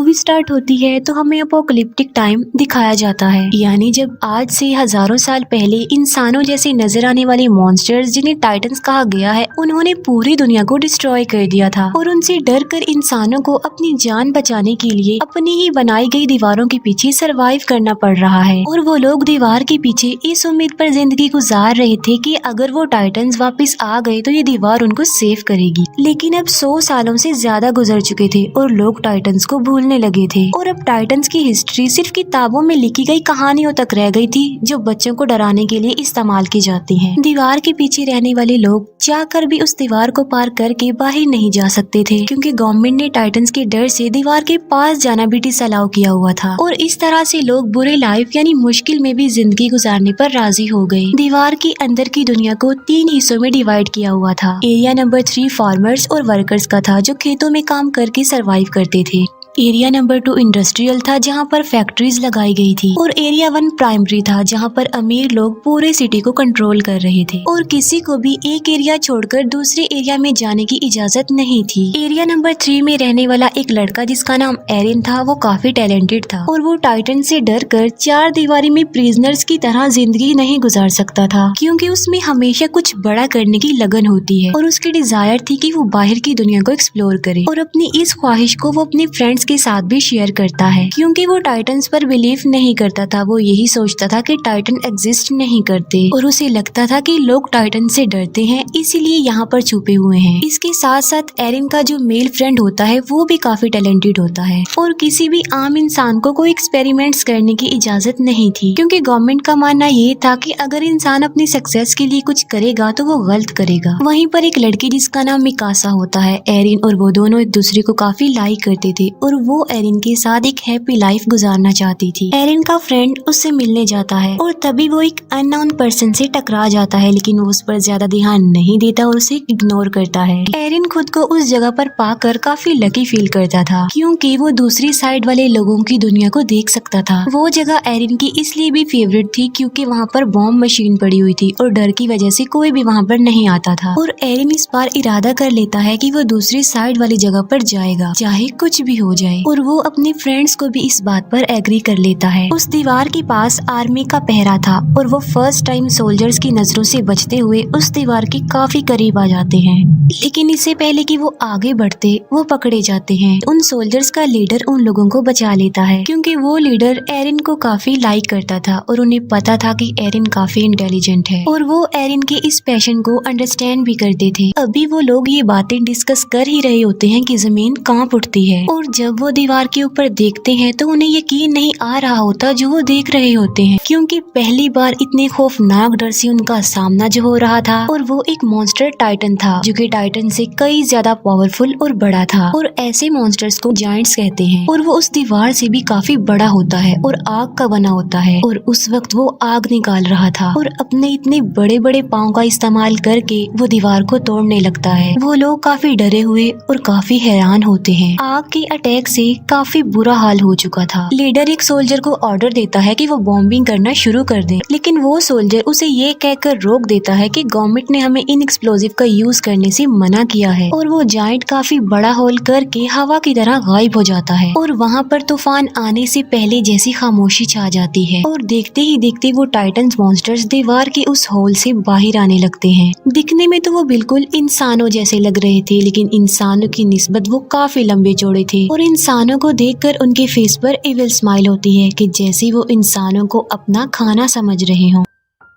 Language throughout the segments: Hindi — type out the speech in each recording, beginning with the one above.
मूवी स्टार्ट होती है तो हमें अपोकलिप्टिक टाइम दिखाया जाता है, यानी जब आज से हजारों साल पहले इंसानों जैसे नजर आने वाले मॉन्स्टर्स जिन्हें टाइटन्स कहा गया है, उन्होंने पूरी दुनिया को डिस्ट्रॉय कर दिया था और उनसे डर कर इंसानों को अपनी जान बचाने के लिए अपनी ही बनाई गई दीवारों के पीछे सरवाइव करना पड़ रहा है। और वो लोग दीवार के पीछे इस उम्मीद पर जिंदगी गुजार रहे थे कि अगर वो टाइटन्स वापस आ गए तो ये दीवार उनको सेव करेगी। लेकिन अब 100 सालों से ज्यादा गुजर चुके थे और लोग टाइटन्स को भूलने लगे थे और अब टाइटन्स की हिस्ट्री सिर्फ किताबों में लिखी गई कहानियों तक रह गई थी, जो बच्चों को डराने के लिए इस्तेमाल की जाती हैं। दीवार के पीछे रहने वाले लोग चाहकर भी उस दीवार को पार करके बाहर नहीं जा सकते थे, क्योंकि गवर्नमेंट ने टाइटन्स के डर से दीवार के पास जाना भी डिसअलाउ किया हुआ था। और इस तरह से लोग बुरे लाइफ यानी मुश्किल में भी जिंदगी गुजारने पर राजी हो गए। दीवार के अंदर की दुनिया को 3 हिस्सों में डिवाइड किया हुआ था। एरिया नंबर 3 फार्मर्स और वर्कर्स का था, जो खेतों में काम करके सरवाइव करते थे। एरिया नंबर 2 इंडस्ट्रियल था, जहाँ पर फैक्ट्रीज लगाई गई थी। और एरिया 1 प्राइमरी था, जहाँ पर अमीर लोग पूरे सिटी को कंट्रोल कर रहे थे और किसी को भी एक एरिया छोड़कर दूसरे एरिया में जाने की इजाजत नहीं थी। एरिया नंबर 3 में रहने वाला एक लड़का जिसका नाम एरिन था, वो काफी टैलेंटेड था और वो टाइटन से डर कर 4 दीवारी में प्रिजनर्स की तरह जिंदगी नहीं गुजार सकता था, क्योंकि उसमें हमेशा कुछ बड़ा करने की लगन होती है और उसकी डिजायर थी कि वो बाहर की दुनिया को एक्सप्लोर करे। और अपनी इस ख्वाहिश को वो अपने फ्रेंड्स के साथ भी शेयर करता है, क्योंकि वो टाइटन्स पर बिलीव नहीं करता था। वो यही सोचता था कि टाइटन एग्जिस्ट नहीं करते और उसे लगता था कि लोग टाइटन से डरते हैं, इसीलिए यहाँ पर छुपे हुए हैं। इसके साथ साथ एरिन का जो मेल फ्रेंड होता है वो भी काफी टैलेंटेड होता है और किसी भी आम इंसान को कोई एक्सपेरिमेंट्स करने की इजाजत नहीं थी, क्योंकि गवर्नमेंट का मानना ये था कि अगर इंसान अपनी सक्सेस के लिए कुछ करेगा तो वो गलत करेगा। वहीं पर एक लड़की जिसका नाम मिकासा होता है, एरिन और वो दोनों एक दूसरे को काफी लाइक करते थे और वो एरिन के साथ एक हैप्पी लाइफ गुजारना चाहती थी। एरिन का फ्रेंड उससे मिलने जाता है और तभी वो एक अननोन पर्सन से टकरा जाता है, लेकिन वो उस पर ज्यादा ध्यान नहीं देता और उसे इग्नोर करता है। एरिन खुद को उस जगह पर पाकर काफी लकी फील करता था, क्योंकि वो दूसरी साइड वाले लोगों की दुनिया को देख सकता था। वो जगह एरिन की इसलिए भी फेवरेट थी क्योंकि वहाँ पर बॉम्ब मशीन पड़ी हुई थी और डर की वजह से कोई भी वहाँ पर नहीं आता था। और एरिन इस बार इरादा कर लेता है कि वो दूसरी साइड वाली जगह पर जाएगा, चाहे कुछ भी हो जाए। और वो अपने फ्रेंड्स को भी इस बात पर एग्री कर लेता है। उस दीवार के पास आर्मी का पहरा था और वो फर्स्ट टाइम सोल्जर्स की नजरों से बचते हुए उस दीवार के काफी करीब आ जाते हैं, लेकिन इससे पहले कि वो आगे बढ़ते वो पकड़े जाते हैं। उन सोल्जर्स का लीडर उन लोगों को बचा लेता है, क्योंकि वो लीडर एरिन को काफी लाइक करता था और उन्हें पता था कि एरिन काफी इंटेलिजेंट है और वो एरिन के इस पैशन को अंडरस्टैंड भी करते थे। अभी वो लोग ये बातें डिस्कस कर ही रहे होते हैं कि जमीन कांप उठती है और जब वो दीवार के ऊपर देखते हैं तो उन्हें यकीन नहीं आ रहा होता जो वो देख रहे होते हैं, क्योंकि पहली बार इतने खौफनाक डर से उनका सामना जो हो रहा था। और वो एक मॉन्स्टर टाइटन था, जो कि टाइटन से कई ज्यादा पावरफुल और बड़ा था और ऐसे मॉन्स्टर्स को जायंट्स कहते हैं। और वो उस दीवार से भी काफी बड़ा होता है और आग का बना होता है और उस वक्त वो आग निकाल रहा था और अपने इतने बड़े बड़े पाँव का इस्तेमाल करके वो दीवार को तोड़ने लगता है। वो लोग काफी डरे हुए और काफी हैरान होते हैं। आग के अटैक से काफी बुरा हाल हो चुका था। लीडर एक सोल्जर को ऑर्डर देता है कि वो बॉम्बिंग करना शुरू कर दे, लेकिन वो सोल्जर उसे ये कहकर रोक देता है कि गवर्नमेंट ने हमें इन एक्सप्लोजिव का यूज करने से मना किया है। और वो जायंट काफी बड़ा होल करके हवा की तरह गायब हो जाता है और वहाँ पर तूफान आने से पहले जैसी खामोशी छा जाती है और देखते ही देखते वो टाइटन्स मॉन्स्टर्स दीवार के उस होल से बाहर आने लगते हैं। दिखने में तो वो बिल्कुल इंसानों जैसे लग रहे थे, लेकिन इंसानों की निस्बत वो काफी लंबे चौड़े थे और इंसानों को देखकर उनके फेस पर इविल स्माइल होती है कि जैसे वो इंसानों को अपना खाना समझ रहे हों।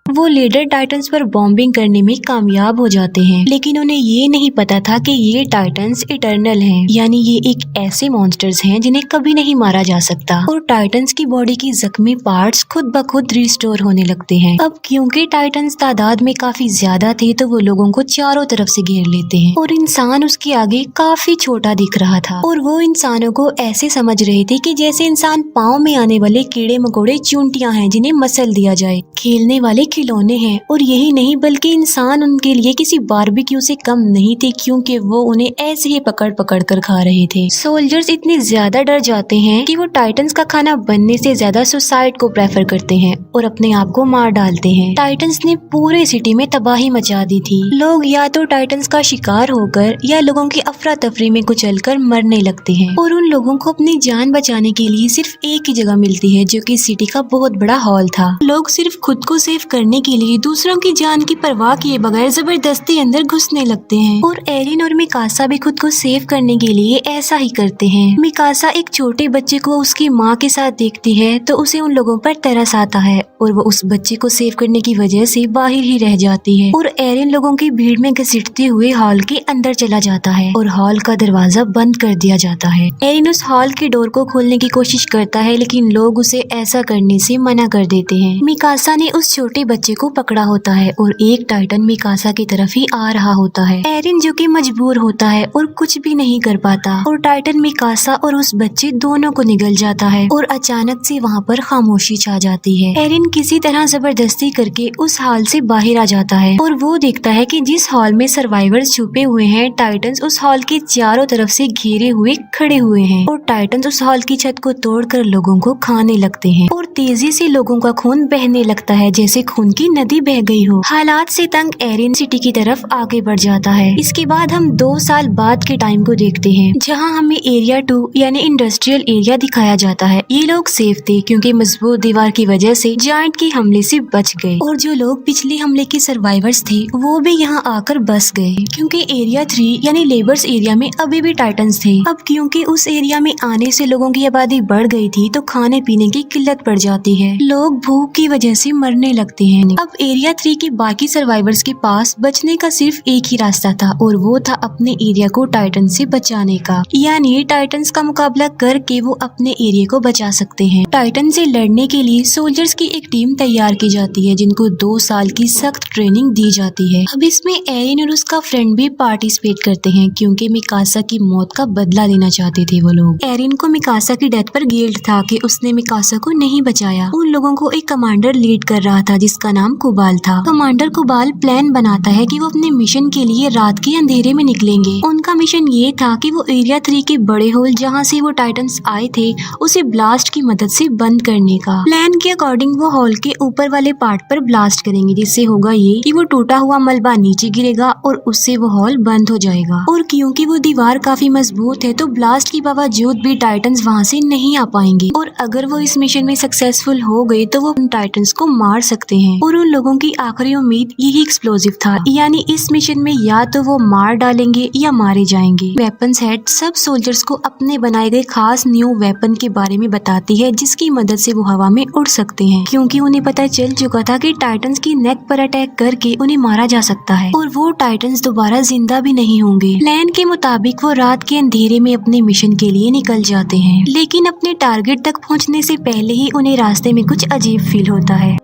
वो लीडर टाइटन्स पर बॉम्बिंग करने में कामयाब हो जाते हैं, लेकिन उन्हें ये नहीं पता था कि ये टाइटन्स इटर्नल हैं, यानी ये एक ऐसे मॉन्स्टर्स हैं जिन्हें कभी नहीं मारा जा सकता। और टाइटन्स की बॉडी की जख्मी पार्ट्स खुद ब खुद रिस्टोर होने लगते हैं। अब क्योंकि टाइटन्स तादाद में काफी ज्यादा थे तो वो लोगों को चारों तरफ से घेर लेते हैं और इंसान उसके आगे काफी छोटा दिख रहा था। और वो इंसानों को ऐसे समझ रहे थे कि जैसे इंसान पाँव में आने वाले कीड़े मकोड़े चूंटियां हैं जिन्हें मसल दिया जाए, खेलने वाले खिलौने हैं और यही नहीं बल्कि इंसान उनके लिए किसी बारबेक्यू से कम नहीं थे, क्योंकि वो उन्हें ऐसे ही पकड़ पकड़ कर खा रहे थे। सोल्जर्स इतने ज्यादा डर जाते हैं कि वो टाइटन्स का खाना बनने से ज्यादा सुसाइड को प्रेफर करते हैं और अपने आप को मार डालते हैं। टाइटन्स ने पूरे सिटी में तबाही मचा दी थी। लोग या तो टाइटन्स का शिकार होकर या लोगों की अफरा तफरी में कुचलकर मरने लगते हैं और उन लोगों को अपनी जान बचाने के लिए सिर्फ एक ही जगह मिलती है, जो कि सिटी का बहुत बड़ा हॉल था। लोग सिर्फ खुद को सेव करने के लिए दूसरों की जान की परवाह किए बगैर जबरदस्ती अंदर घुसने लगते हैं और एरिन और मिकासा भी खुद को सेव करने के लिए ऐसा ही करते हैं। मिकासा एक छोटे बच्चे को उसकी माँ के साथ देखती है तो उसे उन लोगों पर तरस आता है और वो उस बच्चे को सेव करने की वजह से बाहर ही रह जाती है और एरिन लोगों की भीड़ में घसीटते हुए हॉल के अंदर चला जाता है और हॉल का दरवाजा बंद कर दिया जाता है। एरिन उस हॉल के डोर को खोलने की कोशिश करता है, लेकिन लोग उसे ऐसा करने से मना कर देते हैं। मिकासा ने उस छोटे बच्चे को पकड़ा होता है और एक टाइटन मिकासा की तरफ ही आ रहा होता है। एरिन जो कि मजबूर होता है और कुछ भी नहीं कर पाता और टाइटन मिकासा और उस बच्चे दोनों को निगल जाता है और अचानक से वहाँ पर खामोशी छा जाती है। एरिन किसी तरह जबरदस्ती करके उस हॉल से बाहर आ जाता है और वो देखता है कि जिस हॉल में सर्वाइवर्स छुपे हुए हैं, टाइटन्स उस हॉल के चारों तरफ से घेरे हुए खड़े हुए हैं और टाइटन्स उस हॉल की छत को तोड़कर लोगों को खाने लगते हैं और तेजी से लोगों का खून बहने लगता है जैसे खून की नदी बह गई हो। हालात से तंग एरिन सिटी की तरफ आगे बढ़ जाता है। इसके बाद हम 2 साल बाद के टाइम को देखते हैं, जहां हमें एरिया 2 यानी इंडस्ट्रियल एरिया दिखाया जाता है। ये लोग सेफ थे क्योंकि मजबूत दीवार की वजह से जायंट के हमले से बच गए और जो लोग पिछले हमले के सर्वाइवर्स थे वो भी यहाँ आकर बस गए, क्योंकि एरिया 3 यानी लेबर्स एरिया में अभी भी टाइटन्स थे। अब क्योंकि उस एरिया में आने से लोगों की आबादी बढ़ गई थी तो खाने पीने की किल्लत पड़ जाती है, लोग भूख की वजह से मरने लगते हैं। अब एरिया 3 के बाकी सर्वाइवर्स के पास बचने का सिर्फ एक ही रास्ता था और वो था अपने एरिया को टाइटन से बचाने का, यानी टाइटन्स का मुकाबला करके वो अपने एरिया को बचा सकते हैं। टाइटन से लड़ने के लिए सोल्जर्स की एक टीम तैयार की जाती है जिनको 2 साल की सख्त ट्रेनिंग दी जाती है। अब इसमें एरिन और उसका फ्रेंड भी पार्टिसिपेट करते हैं क्योंकि मिकासा की मौत का बदला लेना चाहते थे वो लोग। एरिन को मिकासा की डेथ पर गिल्ट था कि उसने मिकासा को नहीं बचाया। उन लोगों को एक कमांडर लीड कर रहा था जिसका नाम कुबाल था। कमांडर कुबाल प्लान बनाता है कि वो अपने मिशन के लिए रात के अंधेरे में निकलेंगे। उनका मिशन ये था कि वो एरिया 3 के बड़े होल जहाँ से वो टाइटन्स आए थे उसे ब्लास्ट की मदद से बंद करने का। प्लान के अकॉर्डिंग वो हॉल के ऊपर वाले पार्ट पर ब्लास्ट करेंगे, जिससे होगा ये कि वो टूटा हुआ मलबा नीचे गिरेगा और उससे वो हॉल बंद हो जाएगा। और क्योंकि वो दीवार काफी मजबूत है तो ब्लास्ट के बावजूद भी टाइटन्स वहाँ से नहीं आ पाएंगे और अगर वो इस मिशन में सक्सेसफुल हो गए तो वो उन टाइटन्स को मार सकते हैं। और उन लोगों की आखिरी उम्मीद यही एक्सप्लोजिव था, यानी इस मिशन में या तो वो मार डालेंगे या मारे जाएंगे। वेपन्स हेड सब सोल्जर्स को अपने बनाए गए खास न्यू वेपन के बारे में बताती है जिसकी मदद से वो हवा में उड़ सकते हैं, क्योंकि उन्हें पता चल चुका था कि टाइटन्स की नेक पर अटैक करके उन्हें मारा जा सकता है और वो टाइटन्स दोबारा जिंदा भी नहीं होंगे। प्लान के मुताबिक वो रात के अंधेरे में अपने मिशन के लिए निकल जाते हैं, लेकिन अपने टारगेट तक पहुंचने से पहले ही उन्हें रास्ते में कुछ अजीब फील होता है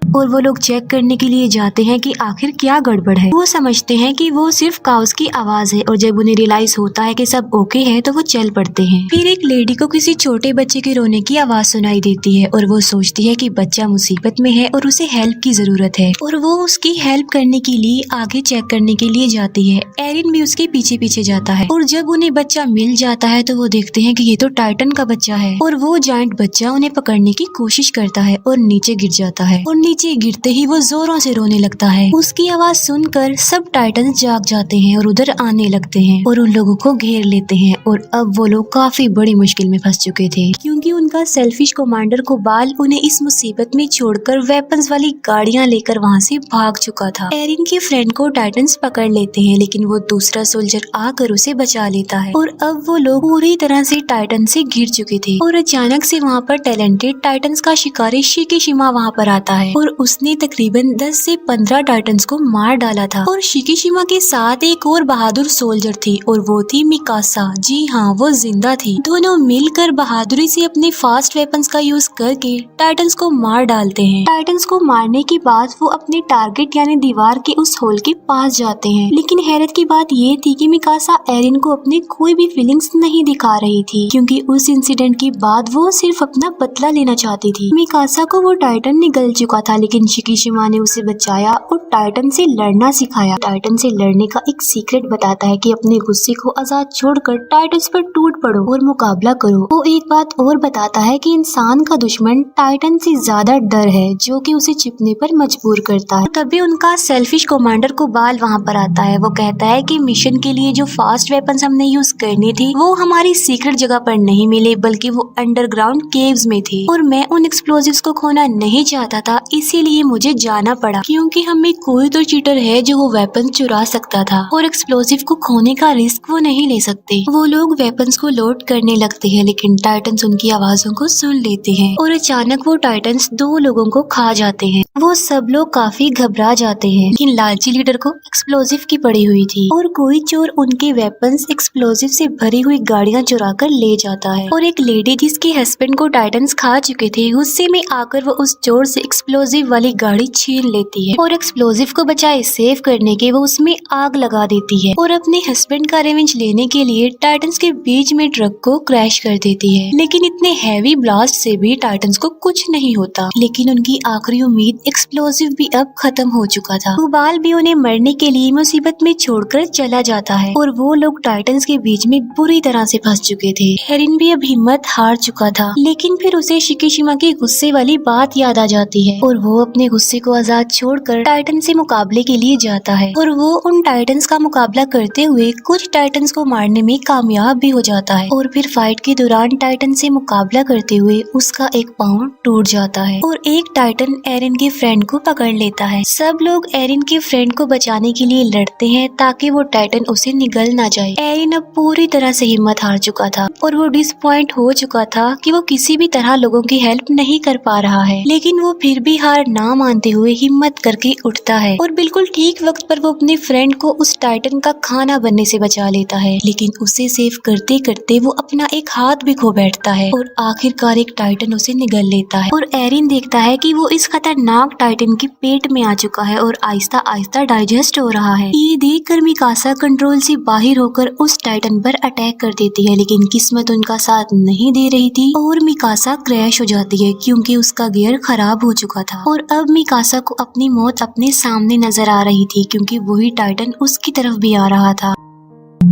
और वो लोग चेक करने के लिए जाते हैं कि आखिर क्या गड़बड़ है। वो समझते हैं कि वो सिर्फ काउस की आवाज है और जब उन्हें रियलाइज होता है कि सब ओके है तो वो चल पड़ते हैं। फिर एक लेडी को किसी छोटे बच्चे के रोने की आवाज सुनाई देती है और वो सोचती है कि बच्चा मुसीबत में है और उसे हेल्प की जरूरत है और वो उसकी हेल्प करने के लिए आगे चेक करने के लिए जाती है। एरिन भी उसके पीछे पीछे जाता है और जब उन्हें बच्चा मिल जाता है तो वो देखते हैं कि ये तो टाइटन का बच्चा है और वो जायंट बच्चा उन्हें पकड़ने की कोशिश करता है और नीचे गिर जाता है और नीचे गिरते ही वो जोरों से रोने लगता है। उसकी आवाज सुनकर सब टाइटन्स जाग जाते हैं और उधर आने लगते हैं और उन लोगों को घेर लेते हैं और अब वो लोग काफी बड़ी मुश्किल में फंस चुके थे क्योंकि उनका सेल्फिश कमांडर कुबाल उन्हें इस मुसीबत में छोड़कर वेपन्स वाली गाड़ियां लेकर वहाँ से भाग चुका था। एरिन के फ्रेंड को टाइटन्स पकड़ लेते हैं लेकिन वो दूसरा सोल्जर आकर उसे बचा लेता है और अब वो लोग पूरी तरह से टाइटन से घिर चुके थे और अचानक से वहाँ पर टैलेंटेड टाइटन्स का शिकारी शिकीशिमा वहाँ पर आता है और उसने तकरीबन 10 से 15 टाइटन्स को मार डाला था और शिकीशिमा के साथ एक और बहादुर सोल्जर थी और वो थी मिकासा। जी हाँ, वो जिंदा थी। दोनों मिलकर बहादुरी से अपने फास्ट वेपन्स का यूज करके टाइटन्स को मार डालते हैं। टाइटन्स को मारने के बाद वो अपने टारगेट यानी दीवार के उस होल के पास जाते हैं, लेकिन हैरत की बात ये थी कि मिकासा एरिन को अपने कोई भी फीलिंग्स नहीं दिखा रही थी क्योंकि उस इंसिडेंट के बाद वो सिर्फ अपना बदला लेना चाहती थी। मिकासा को वो टाइटन निगल चुका था लेकिन शिकीशिमा ने उसे बचाया और टाइटन से लड़ना सिखाया। टाइटन से लड़ने का एक सीक्रेट बताता है कि अपने गुस्से को आजाद छोड़कर टाइटन्स पर टूट पड़ो और मुकाबला करो। वो एक बात और बताता है कि इंसान का दुश्मन टाइटन से ज्यादा डर है, जो कि उसे छिपने पर मजबूर करता है। तभी उनका सेल्फिश कमांडर कुबाल वहाँ पर आता है। वो कहता है कि मिशन के लिए जो फास्ट वेपन्स हमने यूज करनी थी वो हमारी सीक्रेट जगह पर नहीं मिले, बल्कि वो अंडरग्राउंड केव्स में थे और मैं उन एक्सप्लोजिव्स को खोना नहीं चाहता था, इसीलिए मुझे जाना पड़ा, क्योंकि हम में कोई तो चीटर है जो वो वेपन चुरा सकता था और एक्सप्लोजिव को खोने का रिस्क वो नहीं ले सकते। वो लोग वेपन्स को लोड करने लगते हैं, लेकिन टाइटन्स उनकी आवाजों को सुन लेते हैं और अचानक वो टाइटन्स 2 लोगों को खा जाते हैं। वो सब लोग काफी घबरा जाते हैं, लेकिन लालची लीडर को एक्सप्लोजिव की पड़ी हुई थी और कोई चोर उनके वेपन्स एक्सप्लोजिव से भरी हुई गाड़ियां चुरा कर ले जाता है। और एक लेडी जिसके हस्बैंड को टाइटन्स खा चुके थे, गुस्से में आकर वो उस चोर से एक्सप्लोजिव वाली गाड़ी छीन लेती है और एक्सप्लोजिव को बचाए सेव करने के वो उसमें आग लगा देती है और अपने हस्बैंड का रिवेंज लेने के लिए टाइटन्स के बीच में ट्रक को क्रैश कर देती है। लेकिन इतने हैवी ब्लास्ट से भी टाइटन्स को कुछ नहीं होता, लेकिन उनकी आखिरी उम्मीद एक्सप्लोजिव भी अब खत्म हो चुका था। कुबाल भी उन्हें मरने के लिए मुसीबत में छोड़कर चला जाता है और वो लोग टाइटन्स के बीच में बुरी तरह से फंस चुके थे। एरिन भी अब हिम्मत हार चुका था, लेकिन फिर उसे शिकीशिमा की गुस्से वाली बात याद आ जाती है और वो अपने गुस्से को आजाद छोड़कर टाइटन से मुकाबले के लिए जाता है और वो उन टाइटन्स का मुकाबला करते हुए कुछ टाइटन्स को मारने में कामयाब भी हो जाता है। और फिर फाइट के दौरान टाइटन से मुकाबला करते हुए उसका एक पाँव टूट जाता है और एक टाइटन एरिन के फ्रेंड को पकड़ लेता है। सब लोग एरिन के फ्रेंड को बचाने के लिए लड़ते हैं ताकि वो टाइटन उसे निगल ना जाए। एरिन अब पूरी तरह से हिम्मत हार चुका था और वो डिसअपॉइंट हो चुका था कि वो किसी भी तरह लोगों की हेल्प नहीं कर पा रहा है, लेकिन वो फिर भी हार ना मानते हुए हिम्मत करके उठता है और बिल्कुल ठीक वक्त पर वो अपने फ्रेंड को उस टाइटन का खाना बनने से बचा लेता है। लेकिन उसे सेव करते करते वो अपना एक हाथ भी खो बैठता है और आखिरकार एक टाइटन उसे निगल लेता है और एरिन देखता है कि वो इस खतरनाक टाइटन के पेट में आ चुका है और आहिस्ता आहिस्ता डाइजेस्ट हो रहा है। ये देखकर मिकासा कंट्रोल से बाहर होकर उस टाइटन पर अटैक कर देती है, लेकिन किस्मत उनका साथ नहीं दे रही थी और मिकासा क्रैश हो जाती है क्योंकि उसका गियर खराब हो चुका था। और अब मिकासा को अपनी मौत अपने सामने नजर आ रही थी क्योंकि वही टाइटन उसकी तरफ भी आ रहा था।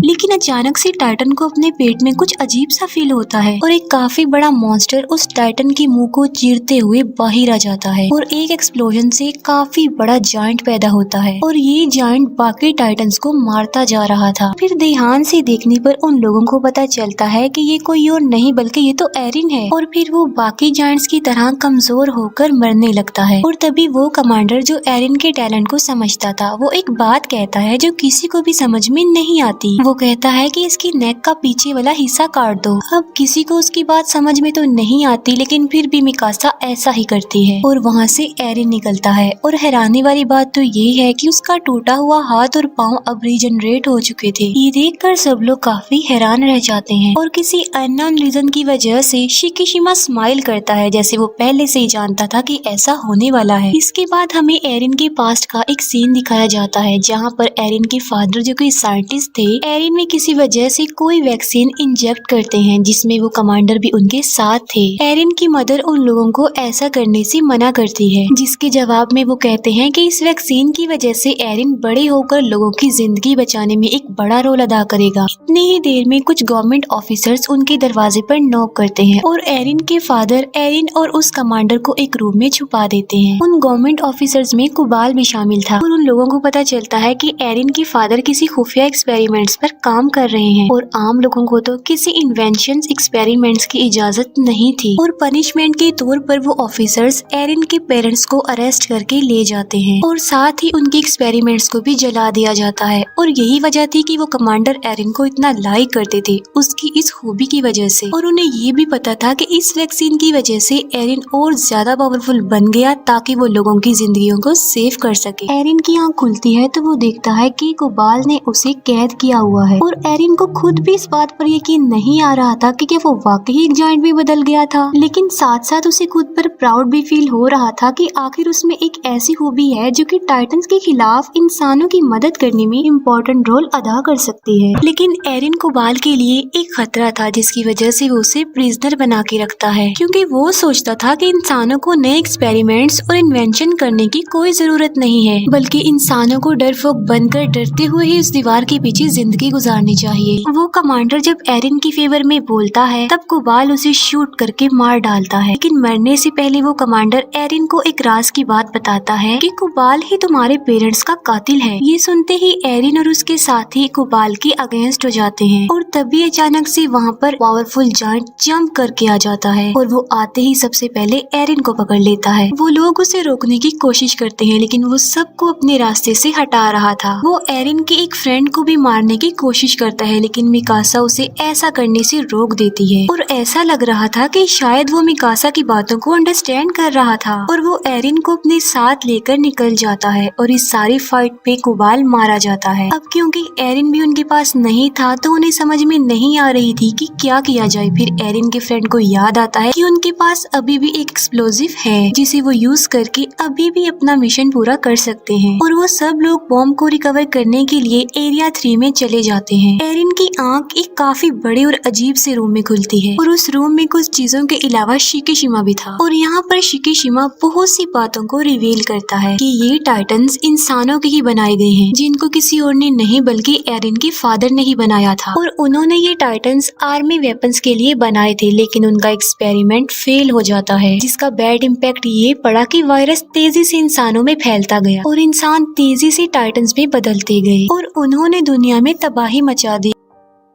लेकिन अचानक से टाइटन को अपने पेट में कुछ अजीब सा फील होता है और एक काफी बड़ा मॉन्स्टर उस टाइटन के मुंह को चीरते हुए बाहर आ जाता है और एक एक्सप्लोजन से काफी बड़ा जायंट पैदा होता है और ये जायंट बाकी टाइटन्स को मारता जा रहा था। फिर ध्यान से देखने पर उन लोगों को पता चलता है कि ये कोई और नहीं बल्कि ये तो एरिन है और फिर वो बाकी जायंट्स की तरह कमजोर होकर मरने लगता है। और तभी वो कमांडर जो एरिन के टैलेंट को समझता था वो एक बात कहता है जो किसी को भी समझ में नहीं आती। वो कहता है कि इसकी नेक का पीछे वाला हिस्सा काट दो। अब किसी को उसकी बात समझ में तो नहीं आती, लेकिन फिर भी मिकासा ऐसा ही करती है और वहाँ से एरिन निकलता है। और हैरानी वाली बात तो ये है कि उसका टूटा हुआ हाथ और पाँव अब रीजनरेट हो चुके थे। ये देखकर सब लोग काफी हैरान रह जाते हैं और किसी अननोन रीजन की वजह से शिकीशिमा स्माइल करता है, जैसे वो पहले से ही जानता था कि ऐसा होने वाला है। इसके बाद हमें एरिन के पास्ट का एक सीन दिखाया जाता है जहाँ पर एरिन के फादर जो कि साइंटिस्ट थे, एरिन में किसी वजह से कोई वैक्सीन इंजेक्ट करते हैं जिसमें वो कमांडर भी उनके साथ थे। एरिन की मदर उन लोगों को ऐसा करने से मना करती है, जिसके जवाब में वो कहते हैं कि इस वैक्सीन की वजह से एरिन बड़े होकर लोगों की जिंदगी बचाने में एक बड़ा रोल अदा करेगा। इतनी ही देर में कुछ गवर्नमेंट ऑफिसर्स उनके दरवाजे पर नॉक करते हैं और एरिन के फादर एरिन और उस कमांडर को एक रूम में छुपा देते हैं। उन गवर्नमेंट ऑफिसर्स में कुबाल भी शामिल था और उन लोगों को पता चलता है कि एरिन के फादर किसी खुफिया एक्सपेरिमेंट्स पर काम कर रहे हैं और आम लोगों को तो किसी इन्वेंशन एक्सपेरिमेंट्स की इजाजत नहीं थी। और पनिशमेंट के तौर पर वो ऑफिसर्स एरिन के पेरेंट्स को अरेस्ट करके ले जाते हैं और साथ ही उनके एक्सपेरिमेंट्स को भी जला दिया जाता है। और यही वजह थी कि वो कमांडर एरिन को इतना लाइक करते थे उसकी इस खूबी की वजह से। और उन्हें ये भी पता था कि इस वैक्सीन की वजह से एरिन और ज्यादा पावरफुल बन गया ताकि वो लोगों की जिंदगियों को सेव कर सके। एरिन की आँख खुलती है तो वो देखता है कि कुबाल ने उसे कैद किया हुआ है। और एरिन को खुद भी इस बात पर यकीन नहीं आ रहा था कि क्या वो वाकई एक जायंट भी बदल गया था, लेकिन साथ साथ उसे खुद पर प्राउड भी फील हो रहा था कि आखिर उसमें एक ऐसी खूबी है जो कि टाइटंस के खिलाफ इंसानों की मदद करने में इम्पोर्टेंट रोल अदा कर सकती है। लेकिन एरिन कोबाल के लिए एक खतरा था जिसकी वजह से वो उसे प्रिजनर बना के रखता है, क्योंकि वो सोचता था कि इंसानों को नए एक्सपेरिमेंट्स और इन्वेंशन करने की कोई जरूरत नहीं है, बल्कि इंसानों को डरपोक बनकर डरते हुए ही उस दीवार के पीछे जिंदगी गुजारनी चाहिए। वो कमांडर जब एरिन की फेवर में बोलता है तब कोबाल उसे शूट करके मार डालता है, लेकिन मरने से पहले वो कमांडर एरिन को एक राज की बात बताता है कि कोबाल ही तुम्हारे पेरेंट्स का कातिल है। ये सुनते ही एरिन और उसके साथी कोबाल के अगेंस्ट हो जाते हैं और तभी अचानक से वहाँ पर पावरफुल जायंट जंप करके आ जाता है और वो आते ही सबसे पहले एरिन को पकड़ लेता है। वो लोग उसे रोकने की कोशिश करते हैं लेकिन वो सबको अपने रास्ते से हटा रहा था। वो एरिन के एक फ्रेंड को भी मारने की कोशिश करता है लेकिन मिकासा उसे ऐसा करने से रोक देती है और ऐसा लग रहा था कि शायद वो मिकासा की बातों को अंडरस्टैंड कर रहा था और वो एरिन को अपने साथ लेकर निकल जाता है और इस सारी फाइट पे कोबाल मारा जाता है। अब क्योंकि एरिन भी उनके पास नहीं था तो उन्हें समझ में नहीं आ रही थी कि क्या किया जाए। फिर एरिन के फ्रेंड को याद आता है कि उनके पास अभी भी एक एक्सप्लोजिव है जिसे वो यूज करके अभी भी अपना मिशन पूरा कर सकते हैं और वो सब लोग बॉम्ब को रिकवर करने के लिए एरिया 3 में चले जाते हैं। एरिन की आंख एक काफी बड़े और अजीब से रूम में खुलती है और उस रूम में कुछ चीजों के अलावा शिकिशिमा भी था और यहाँ पर शिकिशिमा बहुत सी बातों को रिवील करता है कि ये टाइटन्स इंसानों के ही बनाए गए हैं जिनको किसी और ने नहीं बल्कि एरिन के फादर ने ही बनाया था और उन्होंने ये टाइटन्स आर्मी वेपन्स के लिए बनाए थे, लेकिन उनका एक्सपेरिमेंट फेल हो जाता है जिसका बैड इम्पैक्ट ये पड़ा कि वायरस तेजी से इंसानों में फैलता गया और इंसान तेजी से टाइटन्स में बदलते गए और उन्होंने दुनिया में तबाही मचा दी।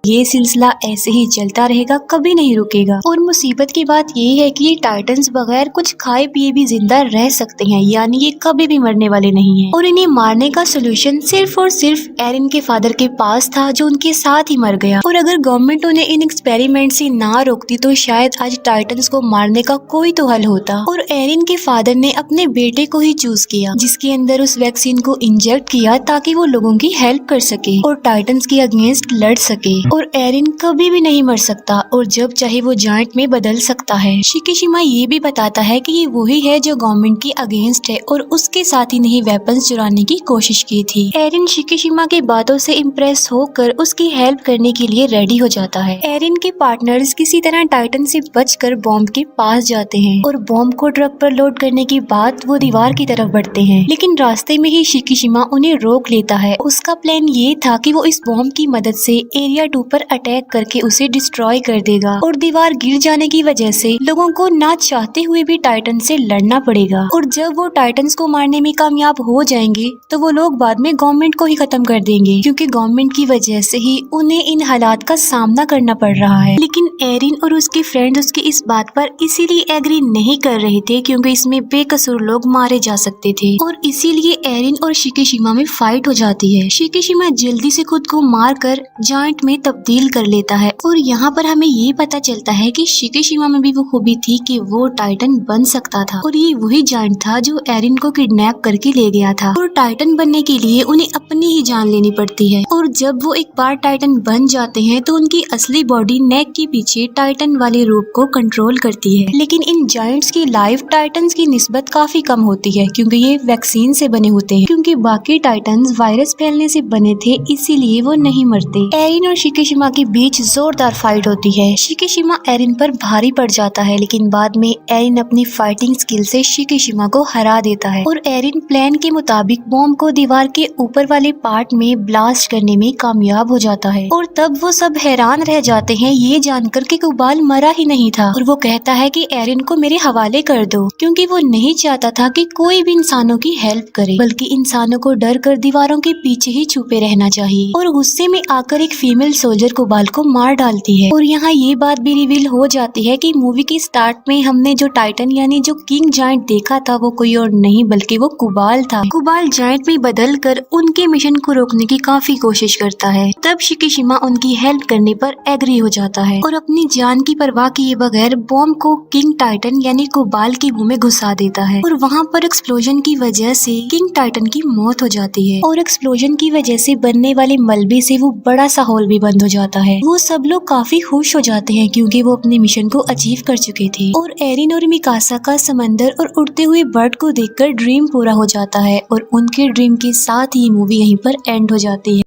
ये सिलसिला ऐसे ही चलता रहेगा, कभी नहीं रुकेगा। और मुसीबत की बात ये है कि ये टाइटन्स बगैर कुछ खाए पिए भी जिंदा रह सकते हैं, यानी ये कभी भी मरने वाले नहीं हैं। और इन्हें मारने का सोल्यूशन सिर्फ और सिर्फ एरिन के फादर के पास था जो उनके साथ ही मर गया। और अगर गवर्नमेंट उन्हें इन एक्सपेरिमेंट से ना रोकती तो शायद आज टाइटन्स को मारने का कोई तो हल होता। और एरिन के फादर ने अपने बेटे को ही चूज किया जिसके अंदर उस वैक्सीन को इंजेक्ट किया ताकि वो लोगों की हेल्प कर सके और टाइटन्स के अगेंस्ट लड़ सके। और एरिन कभी भी नहीं मर सकता और जब चाहे वो जायंट में बदल सकता है। शिकिशिमा ये भी बताता है कि ये वही है जो गवर्नमेंट के अगेंस्ट है और उसके साथ ही नहीं वेपन्स चुराने की कोशिश की थी। एरिन शिकिशिमा की बातों से इम्प्रेस होकर उसकी हेल्प करने के लिए रेडी हो जाता है। एरिन के पार्टनर्स किसी तरह टाइटन से बचकर बॉम्ब के पास जाते हैं और बॉम्ब को ट्रक पर लोड करने के बाद वो दीवार की तरफ बढ़ते हैं, लेकिन रास्ते में ही शिकिशिमा उन्हें रोक लेता है। उसका प्लान ये था कि वो इस बॉम्ब की मदद से एरिया 2 पर अटैक करके उसे डिस्ट्रॉय कर देगा और दीवार गिर जाने की वजह से लोगों को ना चाहते हुए भी टाइटन से लड़ना पड़ेगा। और जब वो टाइटन्स को मारने में कामयाब हो जाएंगे तो वो लोग बाद में गवर्नमेंट को ही खत्म कर देंगे, क्योंकि गवर्नमेंट की वजह से ही उन्हें इन हालात का सामना करना पड़ रहा है। लेकिन एरिन और उसके फ्रेंड उसकी इस बात पर इसीलिए एग्री नहीं कर रहे थे क्योंकि इसमें बेकसूर लोग मारे जा सकते थे और इसीलिए एरिन और शिकिशिमा में फाइट हो जाती है। शिकिशिमा जल्दी से खुद को मार कर जायंट में तब्दील कर लेता है और यहाँ पर हमें ये पता चलता है कि शिकिशिमा में भी वो खूबी थी कि वो टाइटन बन सकता था और ये वही जायंट था जो एरिन को किडनैप करके ले गया था। और टाइटन बनने के लिए उन्हें अपनी ही जान लेनी पड़ती है और जब वो एक बार टाइटन बन जाते हैं तो उनकी असली बॉडी नेक के पीछे टाइटन वाले रूप को कंट्रोल करती है। लेकिन इन जायंट्स की लाइफ टाइटन्स की निस्बत काफी कम होती है क्योंकि ये वैक्सीन से बने होते हैं, क्योंकि बाकी टाइटन्स वायरस फैलने से बने थे इसीलिए वो नहीं मरते। एरिन और शिकिशिमा के बीच जोरदार फाइट होती है। शिकिशिमा एरिन पर भारी पड़ जाता है लेकिन बाद में एरिन अपनी फाइटिंग स्किल से शिकिशिमा को हरा देता है और एरिन प्लान के मुताबिक बॉम्ब को दीवार के ऊपर वाले पार्ट में ब्लास्ट करने में कामयाब हो जाता है। और तब वो सब हैरान रह जाते हैं ये जानकर कि कोबाल मरा ही नहीं था और वो कहता है कि एरिन को मेरे हवाले कर दो, क्योंकि वो नहीं चाहता था कि कोई भी इंसानों की हेल्प करे, बल्कि इंसानों को डर कर दीवारों के पीछे ही छुपे रहना चाहिए। और गुस्से में आकर एक फीमेल सोल्जर कोबाल को मार डालती है। और यहाँ ये बात भी रिवील हो जाती है कि मूवी के स्टार्ट में हमने जो टाइटन यानी जो किंग जायंट देखा था वो कोई और नहीं बल्कि वो कोबाल था। कोबाल जायंट में बदल कर उनके मिशन को रोकने की काफी कोशिश करता है। तब शिकिशिमा उनकी हेल्प करने पर एग्री हो जाता है और अपनी जान की परवाह किए बगैर बॉम्ब को किंग टाइटन यानी कोबाल की मुंह में घुसा देता है और वहाँ पर एक्सप्लोजन की वजह से किंग टाइटन की मौत हो जाती है और एक्सप्लोजन की वजह से बनने वाले मलबे से वो बड़ा सा होल भी बंद हो जाता है। वो सब लोग काफी खुश हो जाते हैं क्योंकि वो अपने मिशन को अचीव कर चुके थे और एरिन और मिकासा का समंदर और उड़ते हुए बर्ड को देखकर ड्रीम पूरा हो जाता है और उनके ड्रीम के साथ ही मूवी यहीं पर एंड हो जाती है।